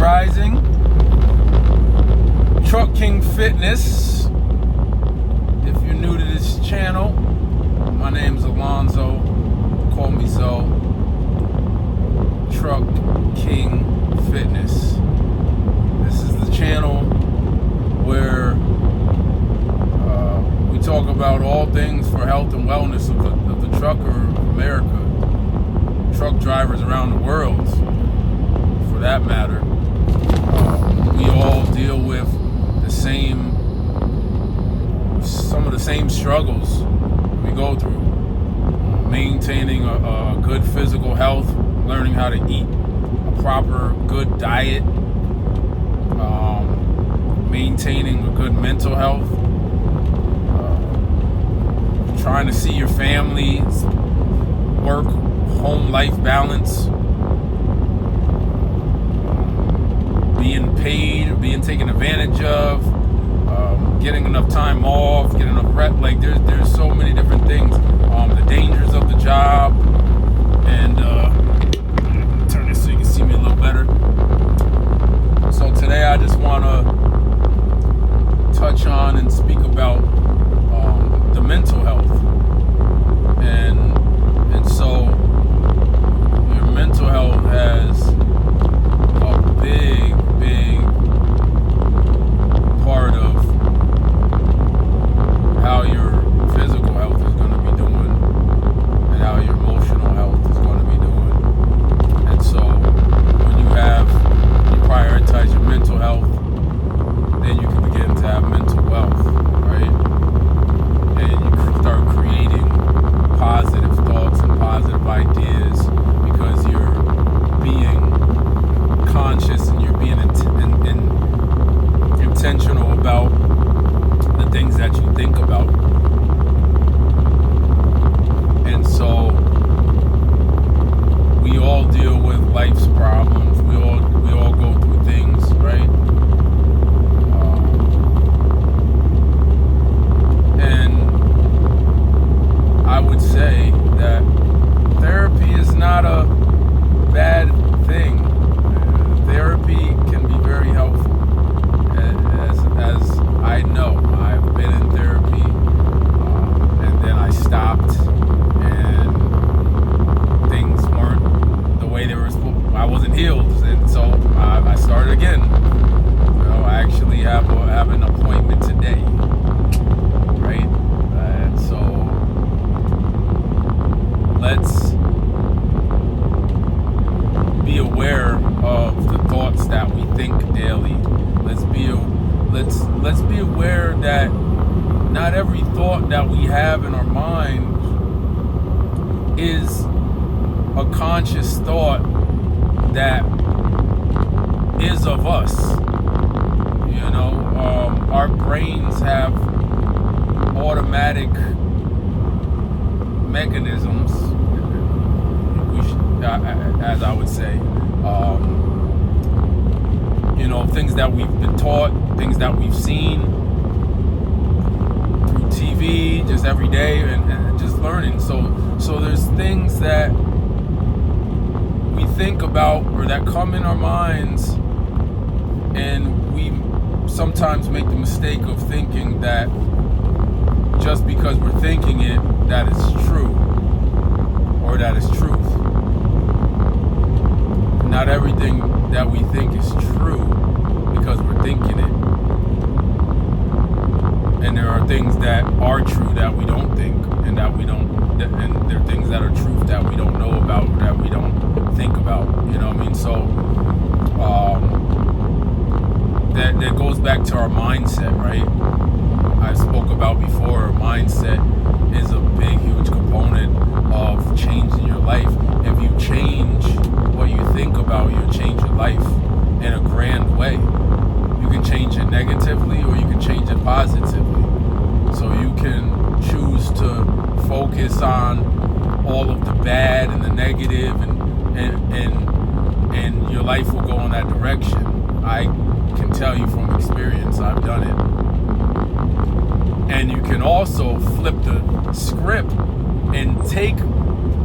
Rising, Truck King Fitness. If you're new to this channel, my name's Alonzo. Call me Zoe. Truck King Fitness. This is the channel where we talk about all things for health and wellness of the trucker of America, truck drivers around the world, for that matter. We all deal with some of the same struggles we go through. Maintaining a good physical health, learning how to eat a proper, good diet, maintaining a good mental health, trying to see your family, work, home life balance, being paid, being taken advantage of, getting enough time off, getting enough rest. Like there's so many different things. The dangers of the job, and turn this so you can see me a little better. So today I just want to touch on and speak about the mental health, and so your mental health has a big part of how your physical health is going to be doing and how your emotional health is going to be doing. And so when you prioritize your mental health, then you can begin to have mental wealth, right? And you start creating positive thoughts and positive ideas because you're being conscious and you're being intentional about the things that you think about. And so we all deal with life's problems. We all go through things, right? And I would say that therapy is not a bad thing. Therapy can be very helpful. As I know, I've been in therapy, and then I stopped, and things weren't the way they were supposed. I wasn't healed, and so I started again. I actually have an appointment today, right? And so let's be aware of the thoughts that we think daily. Let's be aware that not every thought that we have in our mind is a conscious thought that is of us. Our brains have automatic mechanisms, as I would say, things that we've been taught, things that we've seen through TV, just every day, and just learning. So there's things that we think about or that come in our minds, and we sometimes make the mistake of thinking that just because we're thinking it, that it's true, or that it's truth. Not everything that we think is true because we're thinking it. And there are things that are true that we don't think, and there are things that are truth that we don't know about, or that we don't think about. You know what I mean? So that goes back to our mindset, right? I spoke about before, mindset is a big, huge component of changing your life. If you change what you think about, you'll change your life in a grand way. You can change it negatively, or you can change it positively. So you can choose to focus on all of the bad and the negative, and your life will go in that direction. I can tell you from experience, I've done it. And you can also flip the script and take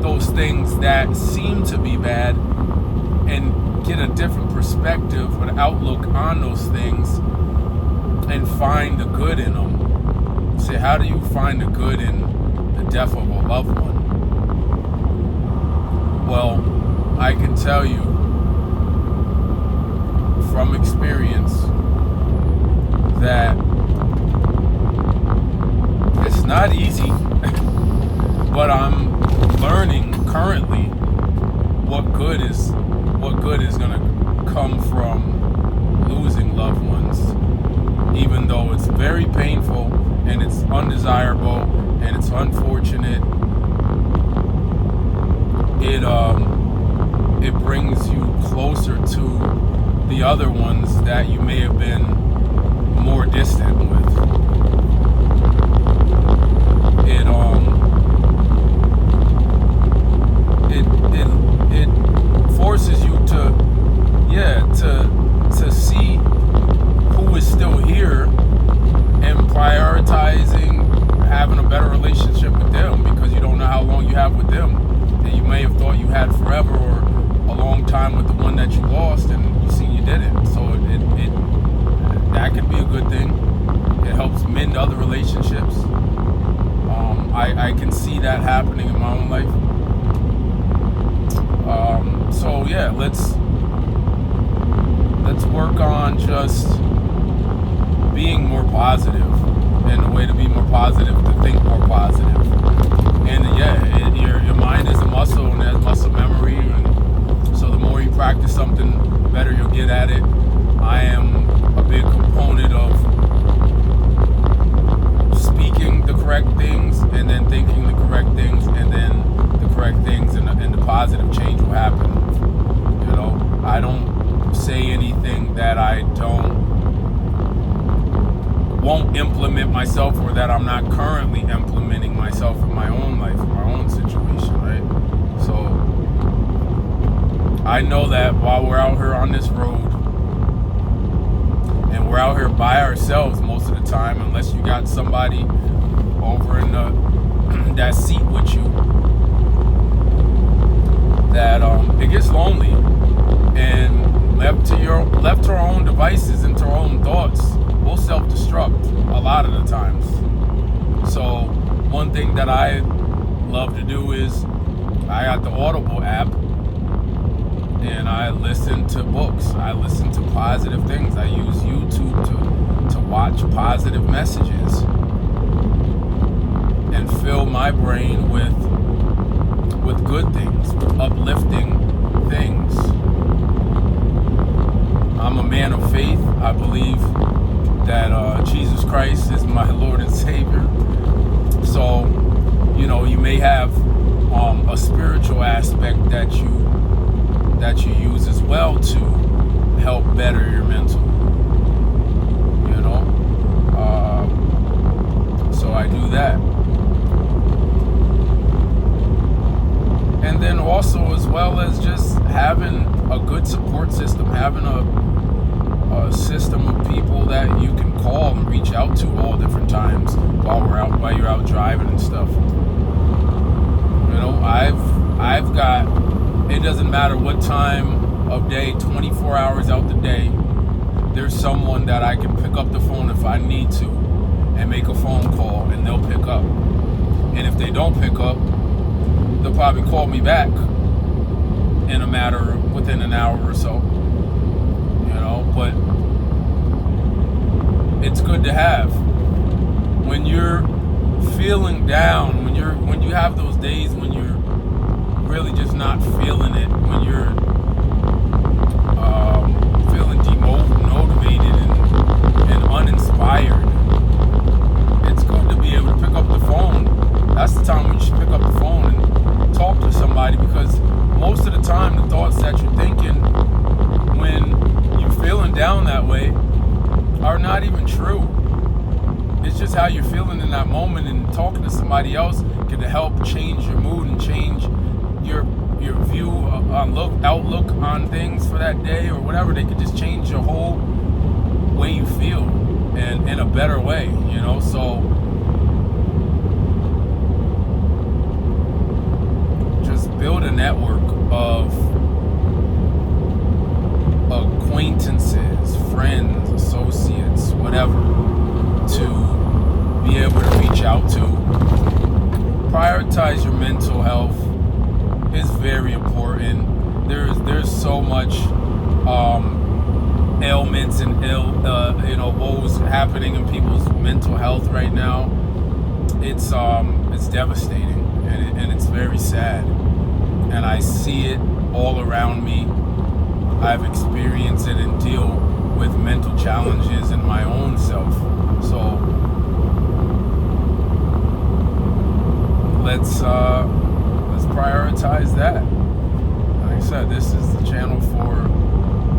those things that seem to be bad and get a different perspective or outlook on those things and find the good in them. Say, how do you find the good in the death of a loved one? Well, I can tell you from experience that it's not easy, but I'm learning currently what good is gonna come from losing loved ones, even though it's very painful and it's undesirable and it's unfortunate. It brings you closer to the other ones that you may have been more distant with. It forces you to see who is still here and prioritizing having a better relationship with them, because you don't know how long you have with them. And you may have thought you had forever or a long time with the one that you lost, and you see you didn't. So that could be a good thing. It helps mend other relationships. I can see that happening in my own life. So yeah, let's work on just being more positive, and the way to be more positive, to think more positive. And yeah, your mind is a muscle, and has muscle memory, and so the more you practice something, the better you'll get at it. I am a big component of speaking the correct things, and then thinking the correct things, and then the correct things, and the positive change will happen. You know, I don't say anything that I won't implement myself, or that I'm not currently implementing myself in my own life, in my own situation, right? So I know that while we're out here on this road, and we're out here by ourselves most of the time, unless you got somebody over in that seat with you, that it gets lonely, and left to our own devices and to our own thoughts, we'll self-destruct a lot of the times. So one thing that I love to do is I got the Audible app, and I listen to books. I listen to positive things. I use YouTube to watch positive messages and fill my brain with good things, with uplifting things. I'm a man of faith. I believe that Jesus Christ is my Lord and Savior. So, you know, you may have a spiritual aspect that you use as well to help better your mental. You know, so I do that. And then also, as well as just having a good support system, having a system of people that you can call and reach out to all different times while you're out driving and stuff. You know, I've got, it doesn't matter what time of day, 24 hours out the day, there's someone that I can pick up the phone if I need to and make a phone call, and they'll pick up. And if they don't pick up, they'll probably call me back within an hour or so. You know, but it's good to have. When you're feeling down, when you have those days when you're really just not feeling it, when you're feeling demotivated and uninspired, it's good to be able to pick up the phone. That's the time when you should pick up the phone and talk to somebody, because most of the time the thoughts that you're thinking when you're feeling down that way are not even true. It's just how you're feeling in that moment, and talking to somebody else can help change your mood and change your view outlook on things for that day or whatever. They could just change your whole way you feel, and in a better way, you know. So just build a network of what was happening in people's mental health right now, it's devastating, and it's very sad, and I see it all around me. I've experienced it and deal with mental challenges in my own self. So let's prioritize that. Like I said, this is the channel for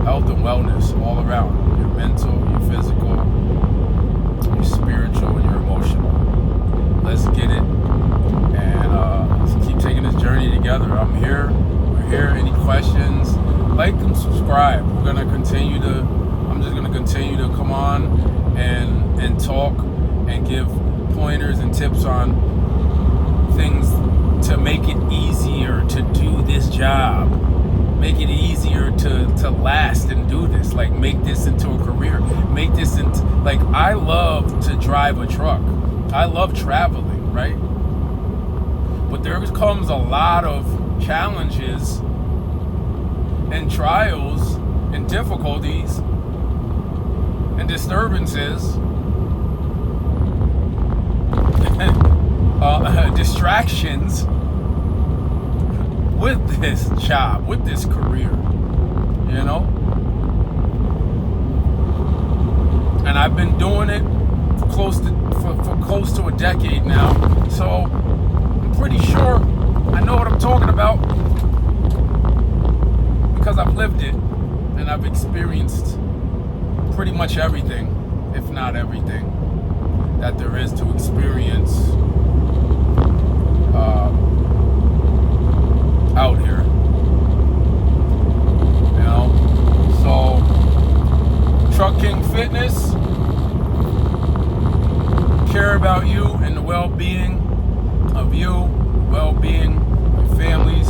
health and wellness all around. Your mental, your physical, your spiritual, and your emotional. Let's get it, and let's keep taking this journey together. I'm here. We're here. Any questions? Like and subscribe. I'm just gonna continue to come on and talk and give pointers and tips on things to make it easier to do this job. Make it easier to last and do this. Like, make this into a career. Make this into, like, I love to drive a truck. I love traveling, right? But there comes a lot of challenges and trials and difficulties and disturbances distractions with this job, with this career, and I've been doing it for close to a decade now, so I'm pretty sure I know what I'm talking about, because I've lived it and I've experienced pretty much everything, if not everything, that there is to experience out here. So Truck King Fitness, care about you and the well-being of you, well-being of your families,